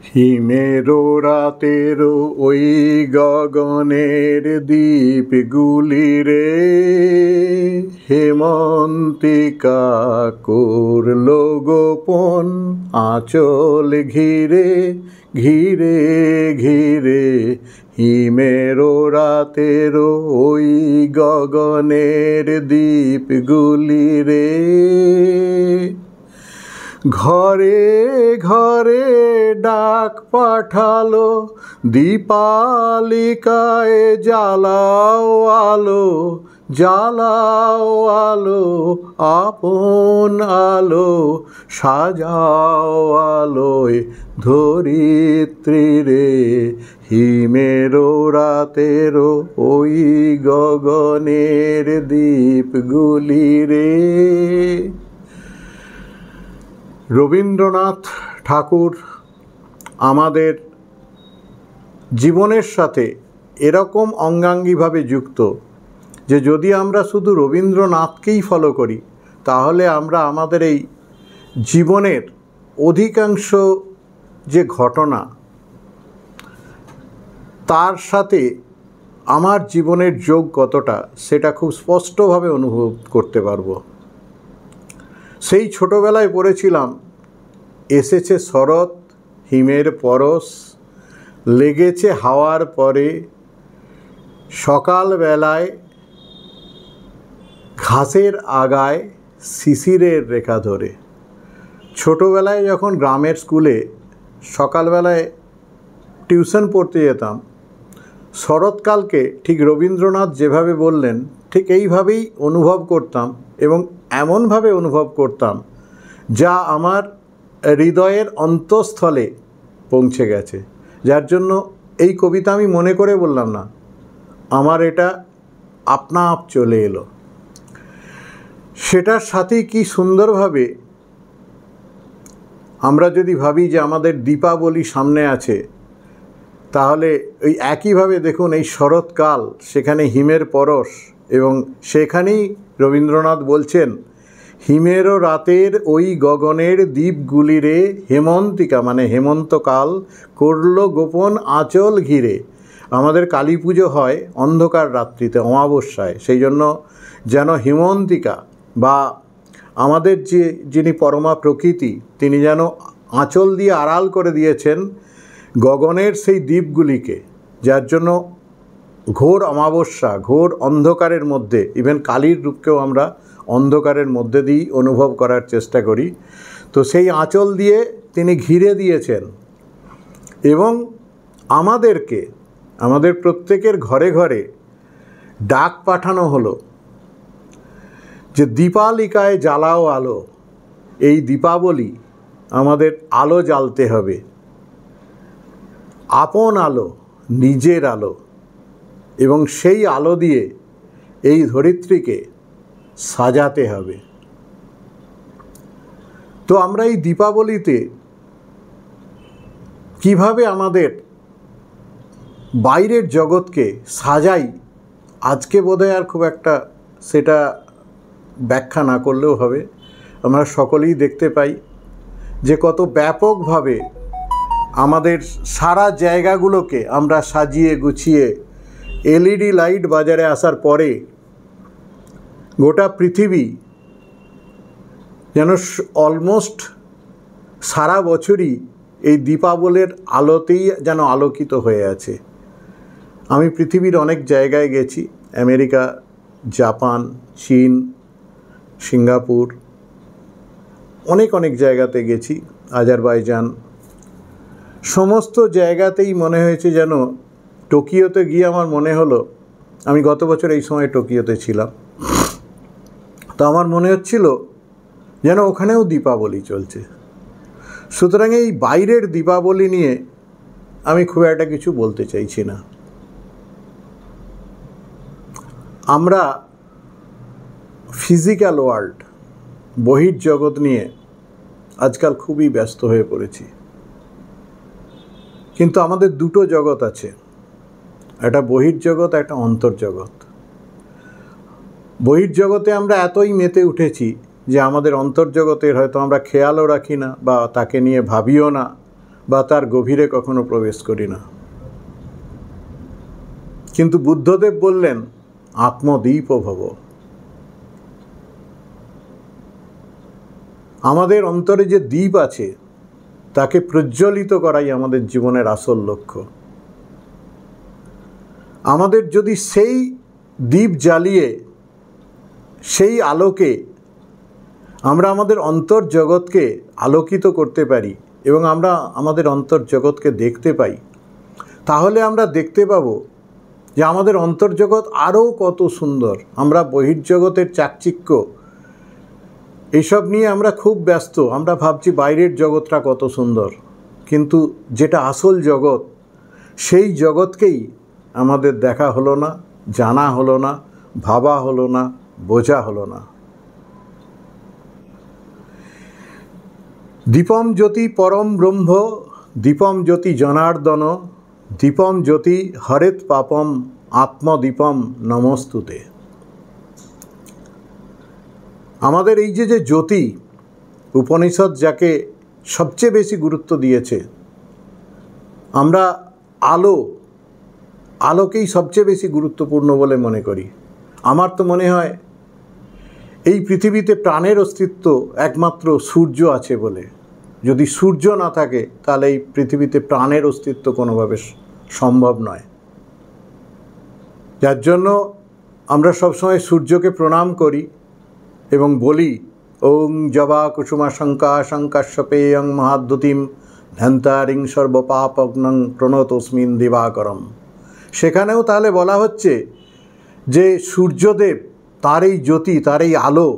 হিমেরো রাতেরো ওই গগনের দ্বীপগুলি রে হেমন্তিকা করল গোপন আঁচল ঘিরে ঘিরে ঘিরে। হিমেরো রাতেরো ওই গগনের দ্বীপগুলি রে ঘরে ঘরে ডাক পাঠালো দীপালিকায় জ্বালাও আলো জ্বালাও আলো আপন আলো সাজাও আলোয় ধরিত্রী রে। হিমেরো রাতেরো ওই গগনের দ্বীপগুলি রে। রবীন্দ্রনাথ ঠাকুর আমাদের জীবনের সাথে এরকম অঙ্গাঙ্গিভাবে যুক্ত যে যদি আমরা শুধু রবীন্দ্রনাথকেই ফলো করি তাহলে আমরা আমাদের এই জীবনের অধিকাংশ যে ঘটনা তার সাথে আমার জীবনের যোগ কতটা সেটা খুব স্পষ্টভাবে অনুভব করতে পারবো। সেই ছোটোবেলায় পড়েছিলাম এসেছে শরৎ হিমের পরশ লেগেছে হাওয়ার পরে সকালবেলায় ঘাসের আগায় শিশিরের রেখা ধরে। ছোটোবেলায় যখন গ্রামের স্কুলে সকালবেলায় টিউশন পড়তে যেতাম শরৎকালকে ঠিক রবীন্দ্রনাথ যেভাবে বললেন ঠিক এইভাবেই অনুভব করতাম এবং এমনভাবে অনুভব করতাম যা আমার হৃদয়ের অন্তঃস্থলে পৌঁছে গেছে, যার জন্য এই কবিতা আমি মনে করে বললাম না, আমার এটা আপনা আপ চলে এলো। সেটার সাথেই কি সুন্দরভাবে আমরা যদি ভাবি যে আমাদের দীপাবলি সামনে আছে তাহলে ওই একইভাবে দেখুন এই শরৎকাল সেখানে হিমের পরশ এবং সেখানেই রবীন্দ্রনাথ বলছেন হিমেরও রাতের ওই গগনের দ্বীপগুলি রে হেমন্তিকা মানে হেমন্তকাল করল গোপন আঁচল ঘিরে। আমাদের কালী পুজো হয় অন্ধকার রাত্রিতে অমাবস্যায়, সেই জন্য যেন হেমন্তিকা বা আমাদের যিনি পরমা প্রকৃতি তিনি যেন আঁচল দিয়ে আড়াল করে দিয়েছেন গগনের সেই দ্বীপগুলিকে, যার জন্য ঘোর অমাবস্যা ঘোর অন্ধকারের মধ্যে ইভেন কালীর রূপকেও আমরা অন্ধকারের মধ্যে দিয়েই অনুভব করার চেষ্টা করি। তো সেই আঁচল দিয়ে তিনি ঘিরে দিয়েছেন এবং আমাদেরকে আমাদের প্রত্যেকের ঘরে ঘরে ডাক পাঠানো হলো যে দীপালিকায় জ্বালাও আলো। এই দীপাবলি আমাদের আলো জ্বালতে হবে, আপন আলো নিজের আলো, এবং সেই আলো দিয়ে এই ধরিত্রীকে সাজাতে হবে। তো আমরা এই দীপাবলিতে কিভাবে আমাদের বাইরের জগৎকে সাজাই আজকে বোধহয় আর খুব একটা সেটা ব্যাখ্যা না করলেও হবে। আমরা সকলেই দেখতে পাই যে কত ব্যাপকভাবে আমাদের সারা জায়গাগুলোকে আমরা সাজিয়ে গুছিয়ে এলইডি লাইট বাজারে আসার পরে গোটা পৃথিবী যেন অলমোস্ট সারা বছরই এই দীপাবলির আলোতেই যেন আলোকিত হয়ে আছে। আমি পৃথিবীর অনেক জায়গায় গেছি, আমেরিকা, জাপান, চীন, সিঙ্গাপুর, অনেক জায়গাতে গেছি, আজারবাইজান, সমস্ত জায়গাতেই মনে হয়েছে যেন টোকিওতে গিয়ে আমার মনে হলো আমি গত বছর এই সময় টোকিওতে ছিলাম, তো আমার মনে হচ্ছিল যেন ওখানেও দীপাবলি চলছে। সুতরাং এই বাইরের দীপাবলি নিয়ে আমি খুব একটা কিছু বলতে চাইছি না। আমরা ফিজিক্যাল ওয়ার্ল্ড বহির্জগৎ নিয়ে আজকাল খুবই ব্যস্ত হয়ে পড়েছি, কিন্তু আমাদের দুটো জগৎ আছে, একটা বহির্জগৎ একটা অন্তর্জগৎ। বহির্জগতে আমরা এতই মেতে উঠেছি যে আমাদের অন্তর্জগতের হয়তো আমরা খেয়ালও রাখি না বা তাকে নিয়ে ভাবিও না বা তার গভীরে কখনো প্রবেশ করি না। কিন্তু বুদ্ধদেব বললেন আত্মদীপ ভব। আমাদের অন্তরে যে দ্বীপ আছে তাকে প্রজ্বলিত করাই আমাদের জীবনের আসল লক্ষ্য। আমাদের যদি সেই দ্বীপ জ্বালিয়ে সেই আলোকে আমরা আমাদের অন্তর্জগৎকে আলোকিত করতে পারি এবং আমরা আমাদের অন্তর্জগৎকে দেখতে পাই, তাহলে আমরা দেখতে পাবো যে আমাদের অন্তর্জগৎ আরও কত সুন্দর। আমরা বহির্জগতের চাকচিক্য এইসব নিয়ে আমরা খুব ব্যস্ত, আমরা ভাবছি বাইরের জগৎটা কত সুন্দর, কিন্তু যেটা আসল জগৎ সেই জগৎকেই আমাদের দেখা হলো না, জানা হলো না, ভাবা হলো না, বোঝা হলো না। দীপম জ্যোতি পরম ব্রহ্ম, দীপম জ্যোতি জনার্দন, দীপম জ্যোতি হরেত পাপম, আত্মদীপম নমস্তুতে। আমাদের এই যে জ্যোতি, উপনিষদ যাকে সবচেয়ে বেশি গুরুত্ব দিয়েছে, আমরা আলোকেই সবচেয়ে বেশি গুরুত্বপূর্ণ বলে মনে করি। আমার তো মনে হয় এই পৃথিবীতে প্রাণের অস্তিত্ব একমাত্র সূর্য আছে বলে। যদি সূর্য না থাকে তাহলে এই পৃথিবীতে প্রাণের অস্তিত্ব কোনোভাবে সম্ভব নয়। যার জন্য আমরা সবসময় সূর্যকে প্রণাম করি এবং বলি ওং জবা কুসুমা শঙ্কা শঙ্কাশ্যপেয়ং মহাদ্যুতিম ধ্যান্তারিং সর্বপাপগ্নং প্রণতস্মিন দিবাকরম। সেখানেও তাহলে বলা হচ্ছে যে সূর্যদেব, তার এই জ্যোতি, তার এই আলো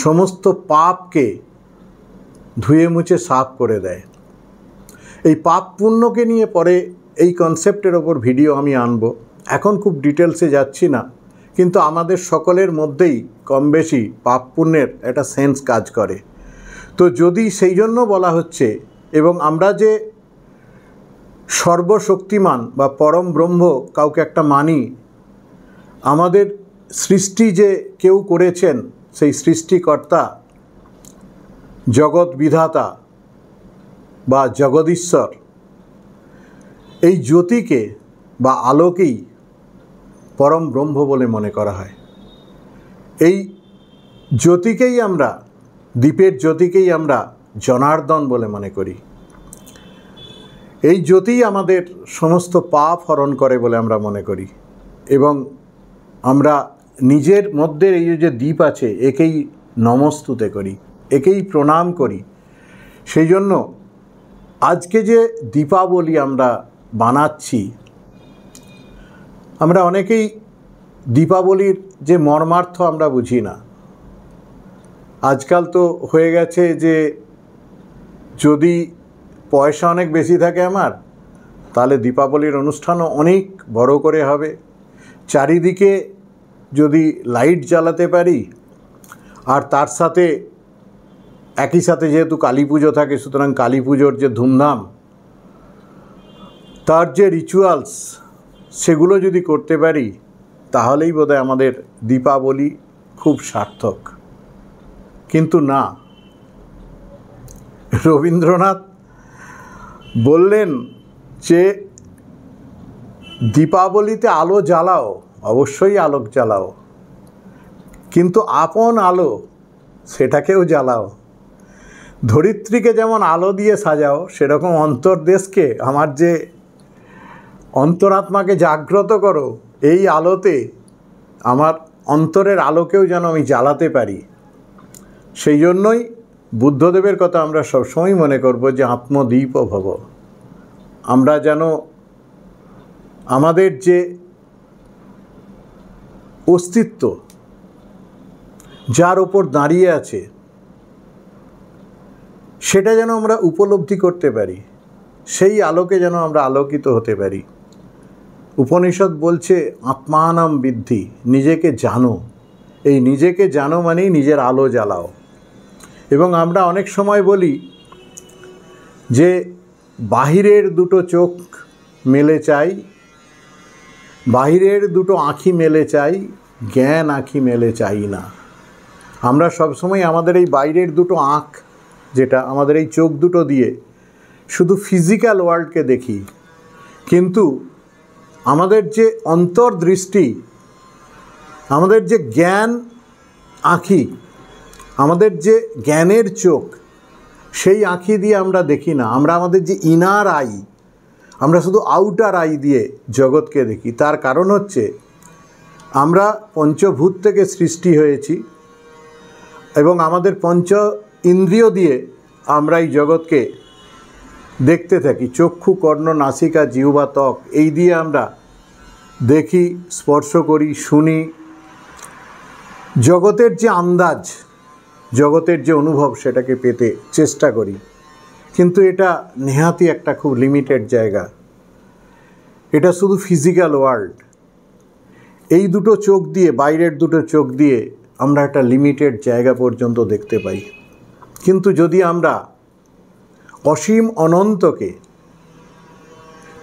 সমস্ত পাপকে ধুয়ে মুছে সাফ করে দেয়। এই পাপ পুণ্যকে নিয়ে পরে এই কনসেপ্টের ওপর ভিডিও আমি আনব, এখন খুব ডিটেলসে যাচ্ছি না, কিন্তু আমাদের সকলের মধ্যেই কম বেশি পাপ পুণ্যের একটা সেন্স কাজ করে। তো যদি সেই জন্য বলা হচ্ছে, এবং আমরা যে সর্বশক্তিমান বা পরম ব্রহ্ম কাউকে একটা মানি, আমাদের সৃষ্টি যে কেউ করেছেন, সেই সৃষ্টিকর্তা জগৎ বিধাতা বা জগদীশ্বর, এই জ্যোতিকে বা আলোকেই পরম ব্রহ্ম বলে মনে করা হয়। এই জ্যোতিকেই আমরা, দ্বীপের জ্যোতিকেই আমরা জনার্দন বলে মনে করি। এই জ্যোতিই আমাদের সমস্ত পাপ হরণ করে বলে আমরা মনে করি, এবং আমরা নিজের মধ্যে এই যে দ্বীপ আছে একেই নমস্তুতে করি, একেই প্রণাম করি। সেই জন্য আজকে যে দীপাবলি আমরা বানাচ্ছি, আমরা অনেকেই দীপাবলির যে মর্মার্থ আমরা বুঝি না। আজকাল তো হয়ে গেছে যে যদি পয়সা অনেক বেশি থাকে আমার, তাহলে দীপাবলির অনুষ্ঠানও অনেক বড় করে হবে। চারিদিকে যদি লাইট জ্বালাতে পারি, আর তার সাথে একই সাথে যেহেতু কালী পুজো থাকে, সুতরাং কালী পুজোর যে ধুমধাম, তার যে রিচুয়ালস, সেগুলো যদি করতে পারি, তাহলেই বোধহয় আমাদের দীপাবলি খুব সার্থক। কিন্তু না, রবীন্দ্রনাথ বললেন যে দীপাবলিতে আলো জ্বালাও, অবশ্যই আলোক জ্বালাও, কিন্তু আপন আলো সেটাকেও জ্বালাও। ধরিত্রীকে যেমন আলো দিয়ে সাজাও, সেরকম অন্তর্দেশকে, আমার যে অন্তরাত্মাকে জাগ্রত করো, এই আলোতে আমার অন্তরের আলোকেও যেন আমি জ্বালাতে পারি। সেই জন্যই বুদ্ধদেবের কথা আমরা সবসময় মনে করব যে আত্মদীপ ভব। আমরা যেন আমাদের যে অস্তিত্ব, যার ওপর দাঁড়িয়ে আছে, সেটা যেন আমরা উপলব্ধি করতে পারি, সেই আলোকে যেন আমরা আলোকিত হতে পারি। উপনিষদ বলছে আত্মানাম বিদ্ধি, নিজেকে জানো। এই নিজেকে জানো মানেই নিজের আলো জ্বালাও। এবং আমরা অনেক সময় বলি যে বাহিরের দুটো চোখ মেলে চাই, বাহিরের দুটো আঁখি মেলে চাই, জ্ঞান আঁখি মেলে চাই না। আমরা সবসময় আমাদের এই বাইরের দুটো আঁখ, যেটা আমাদের এই চোখ দুটো দিয়ে শুধু ফিজিক্যাল ওয়ার্ল্ডকে দেখি, কিন্তু আমাদের যে অন্তর্দৃষ্টি, আমাদের যে জ্ঞান আঁখি, আমাদের যে জ্ঞানের চোখ, সেই আঁখি দিয়ে আমরা দেখি না। আমরা আমাদের যে ইনার আই, আমরা শুধু আউটার আই দিয়ে জগৎকে দেখি। তার কারণ হচ্ছে আমরা পঞ্চভূত থেকে সৃষ্টি হয়েছি এবং আমাদের পঞ্চ ইন্দ্রিয় দিয়ে আমরা এই জগৎকে দেখতে থাকি। চক্ষু, কর্ণ, নাসিকা, জিহ্বা, ত্বক, এই দিয়ে আমরা দেখি, স্পর্শ করি, শুনি। জগতের যে আন্দাজ, জগতের যে অনুভব, সেটাকে পেতে চেষ্টা করি, কিন্তু এটা নেহাতি একটা খুব লিমিটেড জায়গা। এটা শুধু ফিজিক্যাল ওয়ার্ল্ড। এই দুটো চোখ দিয়ে, বাইরের দুটো চোখ দিয়ে আমরা একটা লিমিটেড জায়গা পর্যন্ত দেখতে পাই। কিন্তু যদি আমরা অসীম অনন্তকে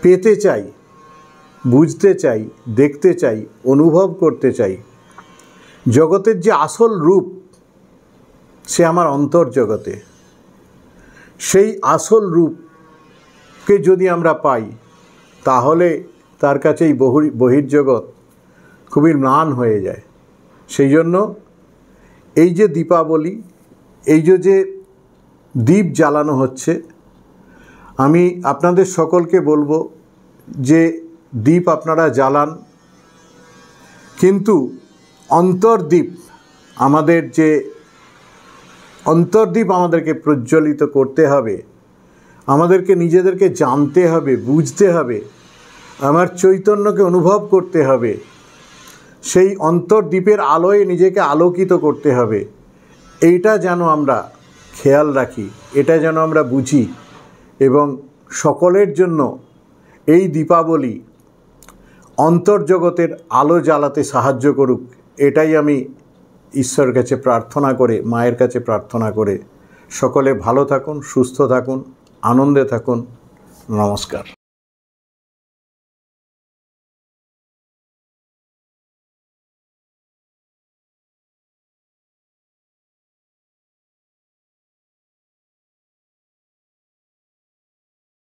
পেতে চাই, বুঝতে চাই, দেখতে চাই, অনুভব করতে চাই, জগতের যে আসল রূপ সে আমার অন্তর্জগতে, সেই আসল রূপকে যদি আমরা পাই, তাহলে তার কাছে এই বহির্জগৎ খুবই ম্লান হয়ে যায়। সেই জন্য এই যে দীপাবলি, এই যে দীপ জ্বালানো হচ্ছে, আমি আপনাদের সকলকে বলবো যে দীপ আপনারা জ্বালান, কিন্তু অন্তর্দীপ, আমাদের যে অন্তর্দীপ আমাদেরকে প্রজ্বলিত করতে হবে, আমাদেরকে নিজেদেরকে জানতে হবে, বুঝতে হবে, আমার চৈতন্যকে অনুভব করতে হবে, সেই অন্তর্দীপের আলোয় নিজেকে আলোকিত করতে হবে। এইটা যেন আমরা খেয়াল রাখি, এটা যেন আমরা বুঝি, এবং সকলের জন্য এই দীপাবলি অন্তর্জগতের আলো জ্বালাতে সাহায্য করুক, এটাই আমি ঈশ্বরের কাছে প্রার্থনা করে, মায়ের কাছে প্রার্থনা করে, সকলে ভালো থাকুন, সুস্থ থাকুন, আনন্দে থাকুন। নমস্কার।